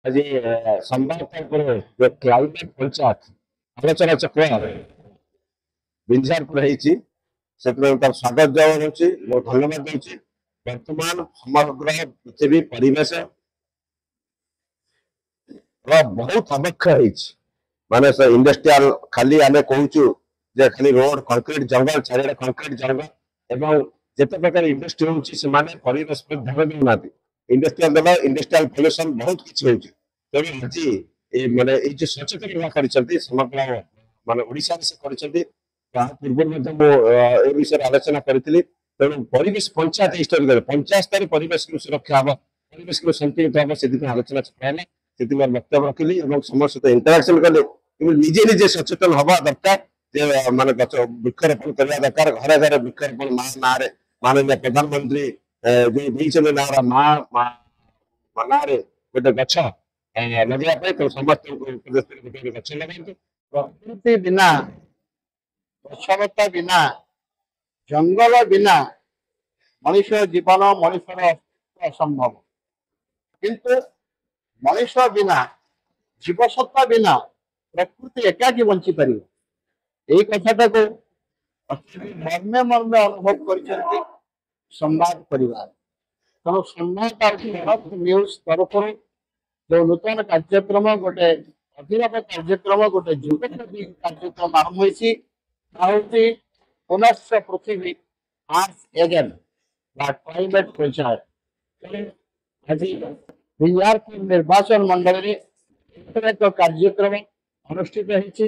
ଆଜି ସମ୍ବାଦ ଉପରେ ଯୋଉ କ୍ଲାଇମେଟ ପଞ୍ଚାୟତ ଆଲୋଚନା ଚକ୍ର ବିଞ୍ଜାରପୁର ହେଇଛି ସେଥିପାଇଁ ତାର ସ୍ୱାଗତ ଜଣାଉଛି ମୁଁ ଧନ୍ୟବାଦ ଦଉଛି। ବର୍ତ୍ତମାନ ସମଗ୍ର ପୃଥିବୀ ପରିବେଶ ବହୁତ ଅବକ୍ଷୟ ହେଇଛି। ମାନେ ଇଣ୍ଡଷ୍ଟ୍ରିଆଲ ଖାଲି ଆମେ କହୁଛୁ ଯେ ଖାଲି ରୋଡ କଂକ୍ରିଟ ଜଙ୍ଗଲ ଚାରିଆଡେ କଂକ୍ରିଟ ଜଙ୍ଗଲ ଏବଂ ଯେତେ ପ୍ରକାର ଇଣ୍ଡଷ୍ଟ୍ରି ହଉଛି ସେମାନେ ପରିବେଶ ପ୍ରତି ଧ୍ୟାନ ଦେଉନାହାନ୍ତି। ଇଣ୍ଡଷ୍ଟ୍ରିଆଲ ପଲ୍ୟୁସନ ବହୁତ କିଛି ହଉଛି। ତେଣୁ ଆଜି ମାନେ ଏଇ ଯୋଉ ସଚେତନତା କରିଛନ୍ତି ସମଗ୍ର ମାନେ ଓଡିଶାରେ ସେ କରିଛନ୍ତି। ତା ପୂର୍ବରୁ ମଧ୍ୟ ମୁଁ ଏ ବିଷୟରେ ଆଲୋଚନା କରିଥିଲି। ତେଣୁ ପରିବେଶ ପଞ୍ଚାୟତ ଏଇ ସ୍ତରରେ ପଞ୍ଚାୟତ ସ୍ତରରେ ପରିବେଶକୁ ସୁରକ୍ଷା ହବ, ପରିବେଶକୁ ସନ୍ତୁଳିତ ହବ, ସେଥିପାଇଁ ଆଲୋଚନା ହେଲା। ସେଥିପାଇଁ ବକ୍ତବ୍ୟ ରଖିଲି ଏବଂ ସମସ୍ତ ସହିତ ଇଣ୍ଟରାକ୍ସନ କଲି। କିନ୍ତୁ ନିଜେ ନିଜେ ସଚେତନ ହବା ଦରକାର ଯେ ମାନେ ଗଛ ବୃକ୍ଷରୋପଣ କରିବା ଦରକାର। ଘରେ ଘରେ ବୃକ୍ଷରୋପଣ ମା ନାଁରେ ମାନନୀୟ ପ୍ରଧାନମନ୍ତ୍ରୀ ଯୋଉ ଦେଇଛନ୍ତି ନାଁରେ ଗୋଟେ ଗଛ ଲଗେଇବା ପାଇଁ। ତେଣୁ ସମସ୍ତଙ୍କୁ ଉପଦେଶ ଦେଲି ଗଛ ଲଗାନ୍ତୁ। ପ୍ରକୃତି ବିନା, ଗଛଲତା ବିନା, ଜଙ୍ଗଲ ବିନା ମଣିଷ ଜୀବନ, ମଣିଷର ଅସ୍ତିତ୍ୱ ଅସମ୍ଭବ। କିନ୍ତୁ ମଣିଷ ବିନା, ଜୀବସତ୍ତା ବିନା ପ୍ରକୃତି ଏକାକି ବଞ୍ଚିପାରିବ। ଏଇ କଥାଟାକୁ ମର୍ମେ ମର୍ମେ ଅନୁଭବ କରିଛନ୍ତି ସମ୍ବାଦ ପରିବାର। ତେଣୁ ସମ୍ବାଦ ନ୍ୟୁଜ ତରଫରୁ जो नूतन कार्यक्रम गोटे अभिनव कार्यक्रम गोटे जुगोपी कार्यक्रम आरंभ होती पुनश्च पृथ्वी आर्थ एजेंट क्लाइमेट पंचायत। आज बिहार निर्वाचन मंडल एक कार्यक्रम अनुष्ठित होती।